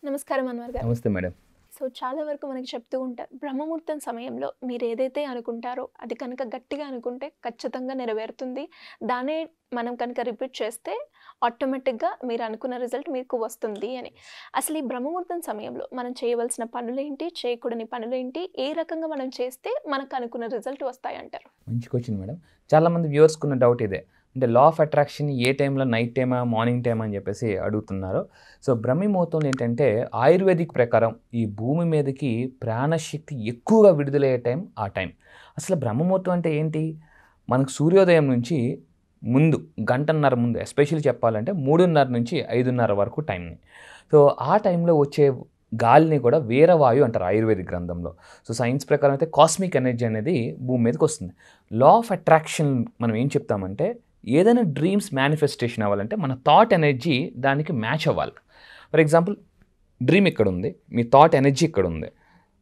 నమస్కారం అన్వర్ గారు. నమస్తే మేడం. సో, చాలా వరకు మనకి చెప్తూ ఉంటారు. బ్రహ్మముహూర్తం సమయంలో మీరేదైతే అనుకుంటారో అది కనుక గట్టిగా అనుకుంటే ఖచ్చితంగా నెరవేరుతుంది. దాన్నే మనం కనుక రిపీట్ చేస్తే ఆటోమేటిక్‌గా మీరు అనుకున్న రిజల్ట్ మీకు వస్తుంది అని. అసలు ఈ బ్రహ్మముహూర్తం సమయంలో మనం చేయవలసిన పనులేంటి? చేయకూడని పనులేంటి? ఏ రకంగా మనం చేస్తే మనకు అనుకున్న రిజల్ట్ వస్తాయంటారు? మంచి క్వెషన్ మేడం. చాలామంది వ్యూవర్స్‌కున్న డౌట్ ఇదే. అంటే లా ఆఫ్ అట్రాక్షన్ ఏ టైంలో నైట్ టైమా, మార్నింగ్ టైమా అని చెప్పేసి అడుగుతున్నారు. సో, బ్రహ్మి ముహూర్తంలో ఏంటంటే ఆయుర్వేదిక్ ప్రకారం ఈ భూమి మీదకి ప్రాణశక్తి ఎక్కువగా విడుదలయ్యే టైం ఆ టైం. అసలు బ్రహ్మ ముహూర్తం అంటే ఏంటి? మనకు సూర్యోదయం నుంచి ముందు గంటన్నర ముందు ఎస్పెషల్లీ చెప్పాలంటే 3:30 నుంచి 5:30 వరకు టైంని. సో, ఆ టైంలో వచ్చే గాలిని కూడా వీరవాయు అంటారు ఆయుర్వేదిక్ గ్రంథంలో. సో, సైన్స్ ప్రకారం అయితే కాస్మిక్ ఎనర్జీ అనేది భూమి మీదకి వస్తుంది. లా ఆఫ్ అట్రాక్షన్ మనం ఏం చెప్తామంటే ఏదైనా డ్రీమ్స్ మేనిఫెస్టేషన్ అవ్వాలంటే మన థాట్ ఎనర్జీ దానికి మ్యాచ్ అవ్వాలి. ఫర్ ఎగ్జాంపుల్ డ్రీమ్ ఇక్కడ ఉంది, మీ థాట్ ఎనర్జీ ఇక్కడ ఉంది.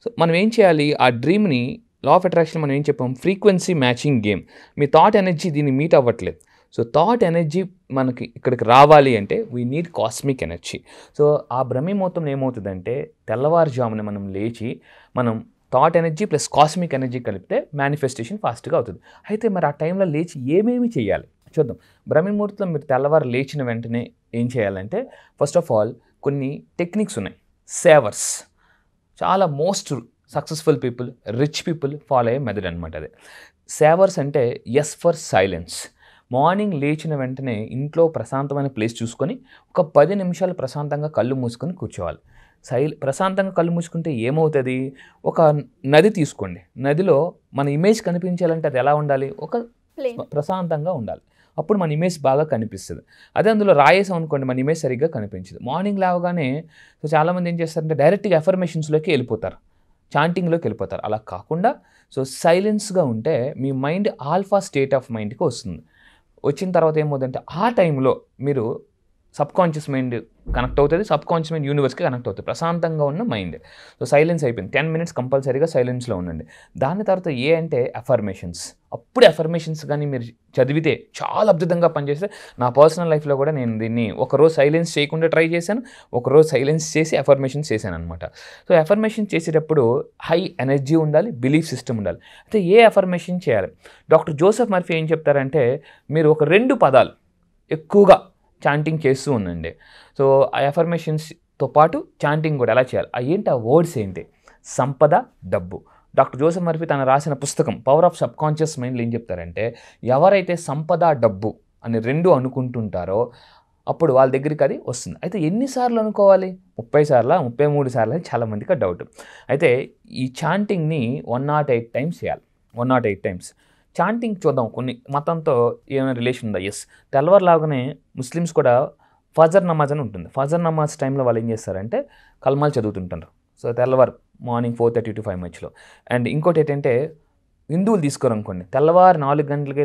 సో, మనం ఏం చేయాలి? ఆ డ్రీమ్‌ని లా ఆఫ్ అట్రాక్షన్ మనం ఏం చెప్పాం? Frequency matching game. మీ థాట్ ఎనర్జీ దీన్ని మీట్ అవ్వట్లేదు. సో, థాట్ ఎనర్జీ మనకి ఇక్కడికి రావాలి అంటే we need cosmic energy. So, ఆ బ్రహ్మి ముహూర్తంలో ఏమవుతుందంటే తెల్లవారుజామున మనం లేచి మనం thought energy plus cosmic energy కలిపితే మేనిఫెస్టేషన్ ఫాస్ట్‌గా అవుతుంది. అయితే మరి ఆ టైంలో లేచి ఏమేమి చేయాలి? చూద్దాం. బ్రహ్మి ముహూర్తంలో మీరు తెల్లవారు లేచిన వెంటనే ఏం చేయాలంటే ఫస్ట్ ఆఫ్ ఆల్ కొన్ని టెక్నిక్స్ ఉన్నాయి. సేవర్స్ చాలా most successful people, rich people follow అయ్యే మెథడ్ అనమాట అది. సేవర్స్ అంటే ఎస్ ఫర్ సైలెన్స్. మార్నింగ్ లేచిన వెంటనే ఇంట్లో ప్రశాంతమైన ప్లేస్ చూసుకొని ఒక 10 నిమిషాలు ప్రశాంతంగా కళ్ళు మూసుకొని కూర్చోవాలి. ప్రశాంతంగా కళ్ళు మూసుకుంటే ఏమవుతుంది? ఒక నది తీసుకోండి. నదిలో మన ఇమేజ్ కనిపించాలంటే అది ఎలా ఉండాలి? ఒక ప్లేన్. ప్రశాంతంగా ఉండాలి. అప్పుడు మన ఇమేజ్ బాగా కనిపిస్తుంది. అదే అందులో రాయేసాం అనుకోండి మన ఇమేజ్ సరిగ్గా కనిపించదు. మార్నింగ్ లేవగానే సో చాలామంది ఏం చేస్తారంటే డైరెక్ట్‌గా అఫర్మేషన్స్‌లోకి వెళ్ళిపోతారు. చాంటింగ్‌లోకి వెళ్ళిపోతారు. అలా కాకుండా సో సైలెన్స్‌గా ఉంటే మీ మైండ్ ఆల్ఫా స్టేట్ ఆఫ్ మైండ్‌కి వస్తుంది. వచ్చిన తర్వాత ఏమవుతుందంటే ఆ టైంలో మీరు సబ్‌కాన్షియస్ మైండ్ కనెక్ట్ అవుతుంది. సబ్‌కాన్షియస్ మైండ్ యూనివర్స్‌కి కనెక్ట్ అవుతుంది. ప్రశాంతంగా ఉన్న మైండ్. సో, సైలెన్స్ అయిపోయింది. 10 మినిట్స్ కంపల్సరీగా సైలెన్స్‌లో ఉండండి. దాని తర్వాత ఏ అంటే అఫర్మేషన్స్. అప్పుడే అఫర్మేషన్స్ గాని మీరు చదివితే చాలా అద్భుతంగా పనిచేస్తే నా పర్సనల్ లైఫ్‌లో కూడా నేను దీన్ని ఒకరోజు సైలెన్స్ చేయకుండా ట్రై చేశాను. ఒకరోజు సైలెన్స్ చేసి అఫర్మేషన్స్ చేశాననమాట. సో, అఫర్మేషన్ చేసేటప్పుడు హై ఎనర్జీ ఉండాలి. బిలీఫ్ సిస్టమ్ ఉండాలి. అయితే ఏ అఫర్మేషన్ చేయాలి? డాక్టర్ జోసెఫ్ మర్ఫీ ఏం చెప్తారంటే మీరు ఒక 2 పదాలు ఎక్కువగా చాంటింగ్ చేస్తూ ఉండండి. సో, ఆ అఫర్మేషన్స్‌తో పాటు చాంటింగ్ కూడా ఎలా చేయాలి? ఏంటి ఆ వర్డ్స్ ఏంటి? సంపద, డబ్బు. డాక్టర్ జోసెఫ్ మర్ఫీ తను రాసిన పుస్తకం 'పవర్ ఆఫ్ సబ్‌కాన్షియస్ మైండ్‌లో ఏం చెప్తారంటే ఎవరైతే సంపద, డబ్బు అని 2 అనుకుంటుంటారో అప్పుడు వాళ్ళ దగ్గరికి అది వస్తుంది. అయితే ఎన్ని సార్లు అనుకోవాలి? 30 సార్లా? 33 సార్లా? చాలామందికి డౌట్. అయితే ఈ చాంటింగ్‌ని 108 టైమ్స్ చేయాలి. 108 టైమ్స్. చాంటింగ్ చూద్దాం కొన్ని మతంతో ఏమైనా రిలేషన్ ఉందా? యెస్. తెల్లవారులాగానే ముస్లిమ్స్ కూడా ఫజర్ నమాజ్ అని ఉంటుంది. ఫజర్ నమాజ్ టైంలో వాళ్ళు ఏం చేస్తారంటే కల్మాలు చదువుతుంటారు. సో, తెల్లవారు మార్నింగ్ 4:30 to 5 మధ్యలో. అండ్ ఇంకోటి ఏంటంటే హిందువులు తీసుకోరనుకోండి తెల్లవారు 4 గంటలకి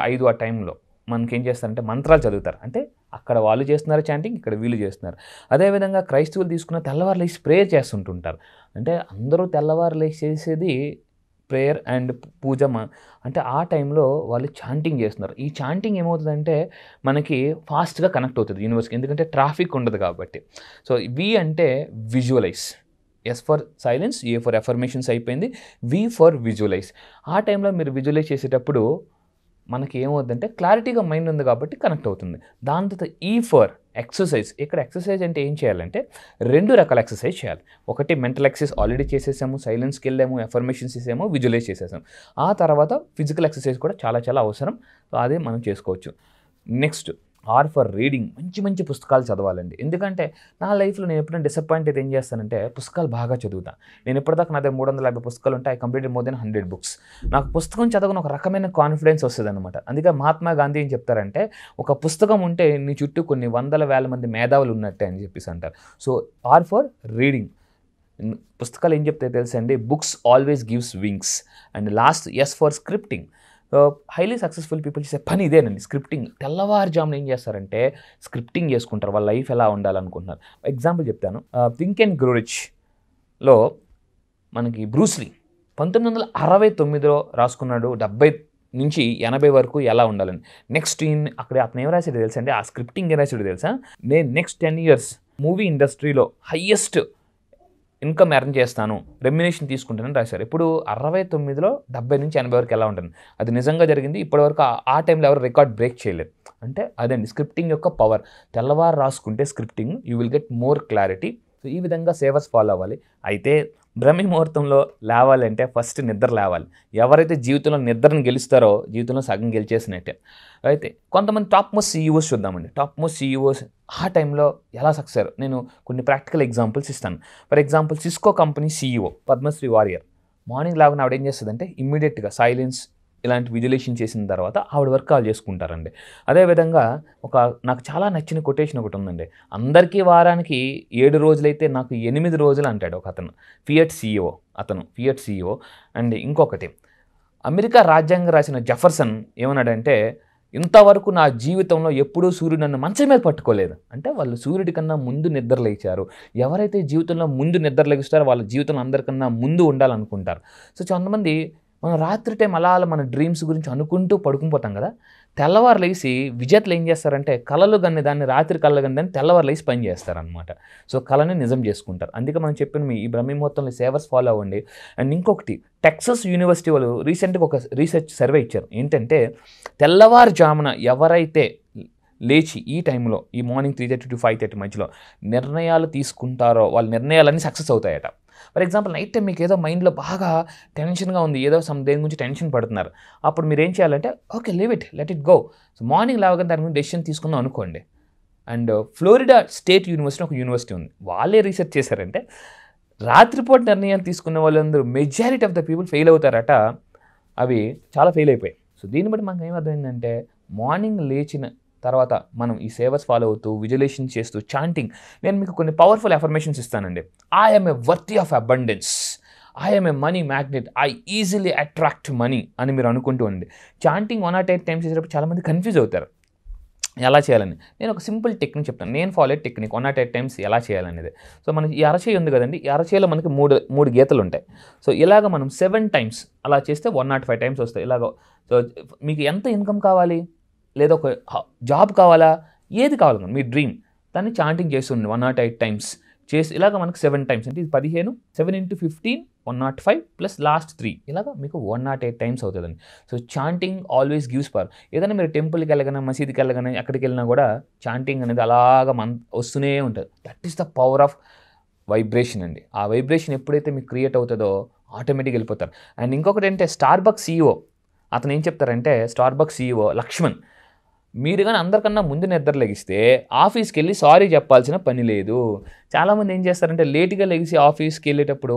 5 ఆ టైంలో మనకేం చేస్తారంటే మంత్రాలు చదువుతారు. అంటే అక్కడ వాళ్ళు చేస్తున్నారు చాంటింగ్, ఇక్కడ వీళ్ళు చేస్తున్నారు. అదేవిధంగా క్రైస్తవులు తీసుకున్న తెల్లవారు లేచి ప్రేయర్ చేస్తుంటుంటారు. అంటే అందరూ తెల్లవారు లేచి చేసేది ప్రేయర్ అండ్ పూజ అంటే ఆ టైంలో వాళ్ళు చాంటింగ్ చేస్తున్నారు. ఈ చాంటింగ్ ఏమవుతుందంటే మనకి ఫాస్ట్‌గా కనెక్ట్ అవుతుంది యూనివర్స్‌కి. ఎందుకంటే ట్రాఫిక్ ఉండదు కాబట్టి. సో, వి అంటే visualise. S for silence, A for affirmations అయిపోయింది. V for visualise. ఆ టైంలో మీరు విజువలైజ్ చేసేటప్పుడు మనకి ఏమవుద్దంటే క్లారిటీగా మైండ్ ఉంది కాబట్టి కనెక్ట్ అవుతుంది. దాని తర్వాత ఈ ఫర్ ఎక్సర్సైజ్. ఇక్కడ ఎక్సర్సైజ్ అంటే ఏం చేయాలంటే 2 రకాల ఎక్సర్సైజ్ చేయాలి. ఒకటి మెంటల్ ఎక్సర్సైజ్ ఆల్రెడీ చేసేసాము, సైలెన్స్‌కి వెళ్ళాము, అఫర్మేషన్స్ చేసాము, విజువలైజ్ చేసేసాము. ఆ తర్వాత ఫిజికల్ ఎక్సర్సైజ్ కూడా చాలా చాలా అవసరం. సో, అదే మనం చేసుకోవచ్చు. Next R for reading. మంచి మంచి పుస్తకాలు చదవాలండి. ఎందుకంటే నా లైఫ్‌లో నేను ఎప్పుడైనా డిసప్పాయింట్ అయితే ఏం చేస్తానంటే పుస్తకాలు బాగా చదువుతా. నేను ఇప్పటిదాకా నా దగ్గర 350 పుస్తకాలు ఉంటాయి. I completed more than 100 books. నాకు పుస్తకం చదవగానే ఒక రకమైన కాన్ఫిడెన్స్ వస్తదనమాట. అందుకే మహాత్మా గాంధీ ఏం చెప్తారంటే ఒక పుస్తకం ఉంటే నీ చుట్టూ కొన్ని వందల వేల మంది మేధావులు ఉన్నట్టే అని చెప్పేసి అంటారు. So, R for reading. పుస్తకాలు ఏం చెప్తాయో తెలుసా అండి? Books always gives wings. And last S for scripting. Highly successful people చేసే పని ఇదేనండి, స్క్రిప్టింగ్. తెల్లవారుజామున ఏం చేస్తారంటే స్క్రిప్టింగ్ చేసుకుంటారు. వాళ్ళ లైఫ్ ఎలా ఉండాలనుకుంటున్నారు. ఎగ్జాంపుల్ చెప్తాను. థింక్ అండ్ గ్రో రిచ్‌లో మనకి బ్రూస్లీ 1969లో రాసుకున్నాడు. 70 నుంచి 80 వరకు ఎలా ఉండాలని. నెక్స్ట్ అక్కడ అతను ఏం రాసాడో తెలుసా అండి? ఆ స్క్రిప్టింగ్ ఏం రాసాడో తెలుసా? నేను నెక్స్ట్ 10 ఇయర్స్ మూవీ ఇండస్ట్రీలో హయ్యెస్ట్ ఇన్కమ్ ఎర్న్ చేస్తాను, రెమ్యునేషన్ తీసుకుంటానని రాశారు. ఇప్పుడు 69లో 70 నుంచి 80 వరకు ఎలా ఉంటుంది, అది నిజంగా జరిగింది. ఇప్పటివరకు ఆ టైంలో ఎవరు రికార్డ్ బ్రేక్ చేయలేదు. అంటే అదండి స్క్రిప్టింగ్ యొక్క పవర్. తెల్లవారు రాసుకుంటే scripting you will get more clarity. So ఈ విధంగా సేవర్స్ ఫాలో అవ్వాలి. అయితే బ్రహ్మి ముహూర్తంలో లేవాలంటే ఫస్ట్ నిద్ర లేవాలి. ఎవరైతే జీవితంలో నిద్రను గెలుస్తారో జీవితంలో సగం గెలిచేసినట్టే. అయితే కొంతమంది టాప్ మోస్ట్ సీఈఓస్ చూద్దామండి. టాప్ మోస్ట్ సీఈఓస్ ఆ టైంలో ఎలా సక్సెస్ అయ్యారు, నేను కొన్ని ప్రాక్టికల్ ఎగ్జాంపుల్స్ ఇస్తాను. For example Cisco company CEO Padmasree Warrior. Morning లాగా ఆవిడ ఏం చేస్తుందంటే ఇమ్మీడియట్గా సైలెన్స్ ఇలాంటి విజులేషన్ చేసిన తర్వాత ఆవిడ వర్క్ కాల్ చేసుకుంటారండి. అదేవిధంగా నాకు చాలా నచ్చిన కొటేషన్ ఒకటి ఉందండి. అందరికీ వారానికి 7 రోజులైతే నాకు 8 రోజులు అంటాడు ఒక అతను. Fiat CEO. అండ్ ఇంకొకటి అమెరికా రాజ్యాంగం రాసిన జెఫర్సన్ ఏమన్నాడంటే, ఇంతవరకు నా జీవితంలో ఎప్పుడూ సూర్యుడు నన్ను మంచం మీద పట్టుకోలేదు. అంటే వాళ్ళు సూర్యుడి కన్నా ముందు నిద్ర లేచారు. ఎవరైతే జీవితంలో ముందు నిద్ర లేస్తారో వాళ్ళ జీవితంలో అందరికన్నా ముందు ఉండాలనుకుంటారు. సో కొంతమంది మనం రాత్రి టైం అలా మన డ్రీమ్స్ గురించి అనుకుంటూ పడుకునిపోతాం కదా. తెల్లవారు లేసి విజేతలు ఏం చేస్తారంటే కళలు కన్నీ దాన్ని రాత్రి కళలు కన్నీ దాన్ని తెల్లవారు లేసి పని చేస్తారనమాట. సో కళని నిజం చేసుకుంటారు. అందుకే మనం చెప్పిన ఈ బ్రహ్మి ముహూర్తంలో సేవర్స్ ఫాలో అవ్వండి. అండ్ ఇంకొకటి టెక్సస్ యూనివర్సిటీ వాళ్ళు రీసెంట్గా ఒక రీసెర్చ్ సర్వే ఇచ్చారు. ఏంటంటే తెల్లవారుజామున ఎవరైతే లేచి ఈ టైంలో ఈ మార్నింగ్ 3:30 to 5:30 మధ్యలో నిర్ణయాలు తీసుకుంటారో వాళ్ళ నిర్ణయాలన్నీ సక్సెస్ అవుతాయట. ఫర్ ఎగ్జాంపుల్ నైట్ టైం మీకు ఏదో మైండ్లో బాగా టెన్షన్గా ఉంది, ఏదో దేని గురించి టెన్షన్ పడుతున్నారు. అప్పుడు మీరు ఏం చేయాలంటే okay let it go. So morning లేవగానే దాని గురించి డెసిషన్ తీసుకుందాం అనుకోండి. అండ్ ఫ్లోరిడా స్టేట్ యూనివర్సిటీ ఒక యూనివర్సిటీ ఉంది. వాళ్ళే రీసెర్చ్ చేశారంటే రాత్రిపూట నిర్ణయాలు తీసుకునే వాళ్ళందరూ majority of the people fail అవుతారట. అవి చాలా ఫెయిల్ అయిపోయాయి. సో దీన్ని బట్టి మనకు ఏమర్థమైందంటే మార్నింగ్ లేచిన తర్వాత మనం ఈ సేవర్స్ ఫాలో అవుతూ విజులేషన్ చేస్తూ చాంటింగ్. నేను మీకు కొన్ని పవర్ఫుల్ అఫర్మేషన్స్ ఇస్తానండి. I am a worthy of abundance, I am a money magnet, I easily attract money అని మీరు అనుకుంటూ ఉండండి. చాంటింగ్ 108 టైమ్స్ చేసేటప్పుడు చాలామంది కన్ఫ్యూజ్ అవుతారు ఎలా చేయాలని. నేను ఒక సింపుల్ టెక్నిక్ చెప్తాను. నేను ఫాలో అయ్యే టెక్నిక్ 108 టైమ్స్ ఎలా చేయాలనేది. సో మనకి ఈ అరచేయి ఉంది కదండి, ఈ అరచేయిలో మనకి మూడు గీతలు ఉంటాయి. సో ఇలాగ మనం 7 టైమ్స్ అలా చేస్తే 105 టైమ్స్ వస్తాయి. ఇలాగ సో మీకు ఎంత ఇన్కమ్ కావాలి, లేదా ఒక జాబ్ కావాలా, ఏది కావాలి మీ డ్రీమ్, దాన్ని చాంటింగ్ చేస్తుండే 108 టైమ్స్ చేసి ఇలాగ మనకు 7 టైమ్స్ అంటే ఇది 15, 7 into 15 105 ప్లస్ లాస్ట్ 3 ఇలాగ మీకు 108 టైమ్స్ అవుతుందండి. So chanting always gives power. ఏదైనా మీరు టెంపుల్కి వెళ్ళగానే మసీదుకి వెళ్ళగానే ఎక్కడికి వెళ్ళినా కూడా చాంటింగ్ అనేది అలాగ వస్తూనే ఉంటుంది. That is the power of vibration అండి. ఆ వైబ్రేషన్ ఎప్పుడైతే మీకు క్రియేట్ అవుతుందో ఆటోమేటిక్గా వెళ్ళిపోతారు. అండ్ ఇంకొకటి ఏంటంటే స్టార్బక్స్ సీఈఓ అతను ఏం చెప్తారంటే, స్టార్బక్స్ సీఈఓ లక్ష్మణ్, మీరు కానీ అందరికన్నా ముందు నిద్ర లెగిస్తే ఆఫీస్కి వెళ్ళి సారీ చెప్పాల్సిన పని లేదు. చాలామంది ఏం చేస్తారంటే లేట్గా లెగిసి ఆఫీస్కి వెళ్ళేటప్పుడు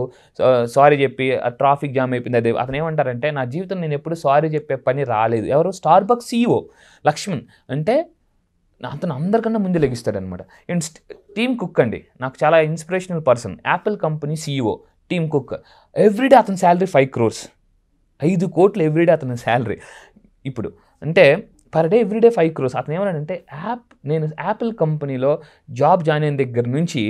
సారీ చెప్పి ట్రాఫిక్ జామ్ అయిపోయింది. అదే అతను ఏమంటారంటే నా జీవితం నేను ఎప్పుడు సారీ చెప్పే పని రాలేదు. ఎవరు? Starbucks CEO Laxman. అంటే అతను అందరికన్నా ముందు లెగిస్తాడనమాట. అండ్ టీమ్ కుక్ అండి, నాకు చాలా inspirational person. Apple company CEO team cook. Everyday అతని శాలరీ 5 crores, 5 కోట్లు ఎవ్రీడే అతని శాలరీ. ఇప్పుడు అంటే పర్ డే ఎవ్రీడే 5 crores. అతను ఏమన్నాడంటే నేను యాపిల్ కంపెనీలో జాబ్ జాయిన్ అయిన దగ్గర నుంచి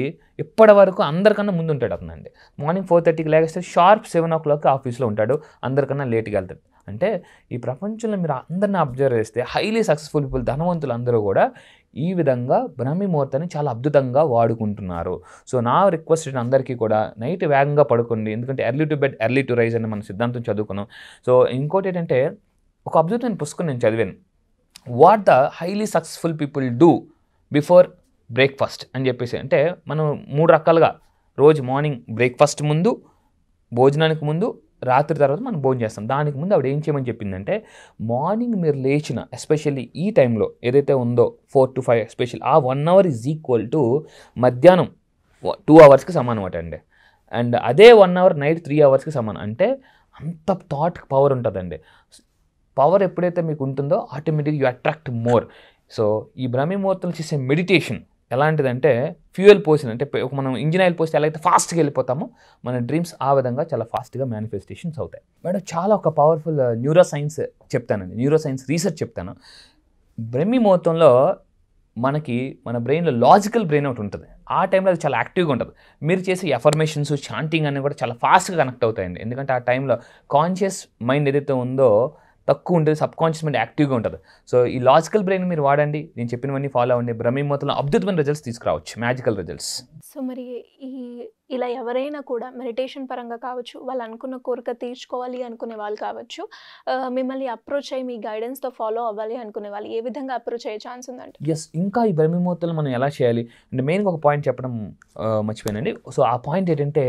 ఇప్పటి వరకు అందరికన్నా ముందు ఉంటాడు అతను అండి. మార్నింగ్ 4:30కి లేస్తే షార్ప్ 7 o'clock ఆఫీస్లో ఉంటాడు, అందరికన్నా లేట్గా వెళ్తాడు. అంటే ఈ ప్రపంచంలో మీరు అందరిని అబ్జర్వ్ చేస్తే హైలీ సక్సెస్ఫుల్ పీపుల్, ధనవంతులు అందరూ కూడా ఈ విధంగా బ్రహ్మి ముహూర్తాన్ని చాలా అద్భుతంగా వాడుకుంటున్నారు. సో నా రిక్వెస్ట్ అందరికీ కూడా నైట్ వేగంగా పడుకోండి. ఎందుకంటే early to bed early to rise అని మన సిద్ధాంతం చదువుకున్నాం. సో ఇంకోటి ఏంటంటే ఒక అద్భుతమైన పుస్తకం నేను చదివాను, what the highly successful people do before breakfast అని చెప్పేసి. అంటే మనం 3 రకాలుగా రోజు మార్నింగ్ బ్రేక్ఫాస్ట్ ముందు, భోజనానికి ముందు, రాత్రి తర్వాత మనం భోజనం చేస్తాం. దానికి ముందు ఆవిడ ఏం చేయమని చెప్పిందంటే మార్నింగ్ మీరు లేచిన ఎస్పెషల్లీ ఈ టైంలో ఏదైతే ఉందో 4 to 5 ఎస్పెషల్లీ ఆ 1 hour ఈజ్ ఈక్వల్ టు మధ్యాహ్నం 2 hours సమానం అండి. అండ్ అదే 1 hour నైట్ 3 hours సమానం. అంటే అంత థాట్ పవర్ ఉంటుందండి. పవర్ ఎప్పుడైతే మీకు ఉంటుందో ఆటోమేటిక్గా యూ అట్రాక్ట్ మోర్. సో ఈ బ్రహ్మి ముహూర్తంలో చేసే మెడిటేషన్ ఎలాంటిదంటే ఫ్యూయల్ పోసిన, అంటే మనం ఇంజిన్ ఆయిల్ పోస్తే ఎలా అయితే ఫాస్ట్గా వెళ్ళిపోతామో మన డ్రీమ్స్ ఆ విధంగా చాలా ఫాస్ట్గా మేనిఫెస్టేషన్స్ అవుతాయి. మేడం చాలా ఒక పవర్ఫుల్ న్యూరో సైన్స్ చెప్తానండి, న్యూరో సైన్స్ రీసెర్చ్ చెప్తాను. బ్రహ్మి ముహూర్తంలో మనకి మన బ్రెయిన్లో లాజికల్ బ్రెయిన్ ఒకటి ఉంటుంది. ఆ టైంలో అది చాలా యాక్టివ్గా ఉంటుంది. మీరు చేసే ఎఫర్మేషన్స్ చాంటింగ్ అన్నీ కూడా చాలా ఫాస్ట్గా కనెక్ట్ అవుతాయండి. ఎందుకంటే ఆ టైంలో కాన్షియస్ మైండ్ ఏదైతే ఉందో తక్కువ ఉంటుంది, సబ్ కాన్షియస్ మైండ్ యాక్టివ్గా ఉంటుంది. సో ఈ లాజికల్ బ్రెయిన్ మీరు వాడండి, నేను చెప్పినవన్నీ ఫాలో అవ్వండి, బ్రహ్మముహూర్తంలో అద్భుతమైన రిజల్ట్స్ తీసుకురావచ్చు, మ్యాజికల్ రిజల్ట్స్. సో మరి ఈ ఇలా ఎవరైనా కూడా మెడిటేషన్ పరంగా కావచ్చు, వాళ్ళు అనుకున్న కోరిక తీర్చుకోవాలి అనుకునే వాళ్ళు కావచ్చు, మిమ్మల్ని అప్రోచ్ అయ్యి మీ గైడెన్స్తో ఫాలో అవ్వాలి అనుకునే వాళ్ళు ఏ విధంగా అప్రోచ్ అయ్యే ఛాన్స్ ఉందంటే? ఎస్, ఇంకా ఈ బ్రహ్మముహూర్తంలో మనం ఎలా చేయాలి అంటే మెయిన్గా ఒక పాయింట్ చెప్పడం మర్చిపోయానండి. సో ఆ పాయింట్ ఏంటంటే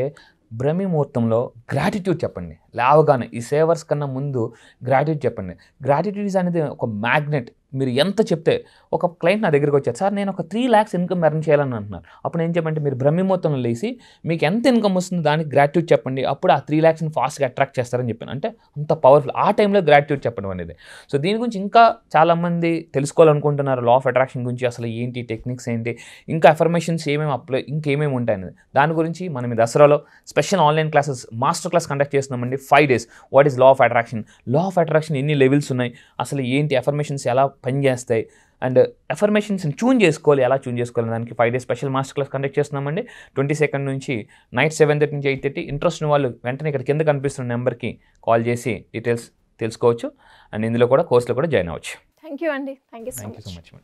బ్రహ్మముహూర్తంలో గ్రాటిట్యూడ్ చెప్పండి. లేవగానే ఈ సేవర్స్ కన్నా ముందు గ్రాటిట్యూడ్ చెప్పండి. గ్రాటిట్యూడ్ అనేది ఒక మ్యాగ్నెట్. మీరు ఎంత చెప్తే, ఒక క్లయింట్ నా దగ్గరికి వచ్చారు, సార్ నేను ఒక 3 lakhs ఇన్కమ్ ఎర్న్ చేయాలని అంటున్నారు. అప్పుడు ఏం చెప్పంటే మీరు బ్రహ్మముహూర్తంలో లేసి మీకు ఎంత ఇన్కమ్ వస్తుందో దానికి గ్రాటిట్యూడ్ చెప్పండి, అప్పుడు ఆ 3 lakhsని ఫాస్ట్గా అట్రాక్ట్ చేస్తారని చెప్పాను. అంటే అంత పవర్ఫుల్ ఆ టైంలో గ్రాటిట్యూడ్ చెప్పడం అనేది. సో దీని గురించి ఇంకా చాలామంది తెలుసుకోవాలనుకుంటున్నారు, లా ఆఫ్ అట్రాక్షన్ గురించి అసలు ఏంటి, టెక్నిక్స్ ఏంటి, ఇంకా అఫర్మేషన్స్ ఏమేమి ఇంకేమేమి ఉంటాయి అనేది. దాని గురించి మనం ఈ దసరాలో special online classes master class conduct చేస్తున్నామండి. 5 days. What is law of attraction, law of attraction ఎన్ని లెవెల్స్ ఉన్నాయి, అసలు ఏంటి, అఫర్మేషన్స్ ఎలా పనిచేస్తాయి, అండ్ అఫర్మేషన్స్ని ట్యూన్ చేసుకోవాలి, ఎలా ట్యూన్ చేసుకోవాలి దానికి 5 days special master class conduct చేస్తున్నామండి. 22nd నుంచి నైట్ 7:30 నుంచి 8:30. ఇంట్రెస్ట్ ఉన్న వాళ్ళు వెంటనే ఇక్కడ కింద కనిపిస్తున్న నెంబర్కి కాల్ చేసి డీటెయిల్స్ తెలుసుకోవచ్చు, అండ్ ఇందులో కూడా కోర్సులో కూడా జాయిన్ అవ్వచ్చు. థ్యాంక్ యూ అండి. Thank you so much.